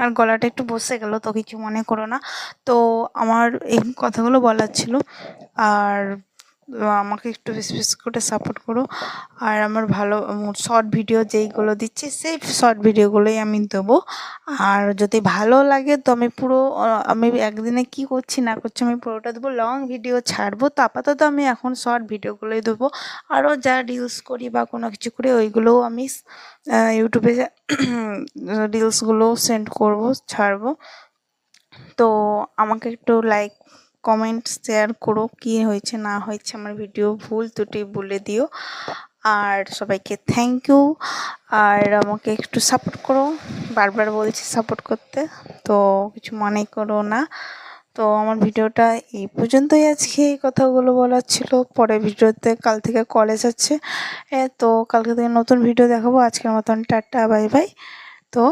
আর গলাটা একটু বসে গেল, তো কিছু মনে করো না। তো আমার এই কথাগুলো বলার ছিল। আর আমাকে একটু বেশি বেশি করে সাপোর্ট করো। আর আমার ভালো শর্ট ভিডিও যেইগুলো দিচ্ছি সেই শর্ট ভিডিওগুলোই আমি দেবো। আর যদি ভালো লাগে তো আমি পুরো আমি একদিনে কি করছি না করছি আমি পুরোটা দেবো, লং ভিডিও ছাড়বো। তো আপাতত আমি এখন শর্ট ভিডিওগুলোই দেবো। আরও যা রিলস করি বা কোনো কিছু করি ওইগুলোও আমি ইউটিউবে রিলসগুলো সেন্ড করবো, ছাড়বো। তো আমাকে একটু লাইক কমেন্ট শেয়ার করো, কী হয়েছে না হয়েছে, আমার ভিডিও ভুল ত্রুটি বলে দিও। আর সবাইকে থ্যাংক ইউ। আর আমাকে একটু সাপোর্ট করো, বারবার বলছি সাপোর্ট করতে, তো কিছু মনে করো না। তো আমার ভিডিওটা এই পর্যন্তই, আজকে এই কথাগুলো বলার ছিল। পরের ভিডিওতে কাল থেকে কলেজ আছে, তো কালকে থেকে নতুন ভিডিও দেখাবো। আজকের মতন টাটা, বাই বাই। তো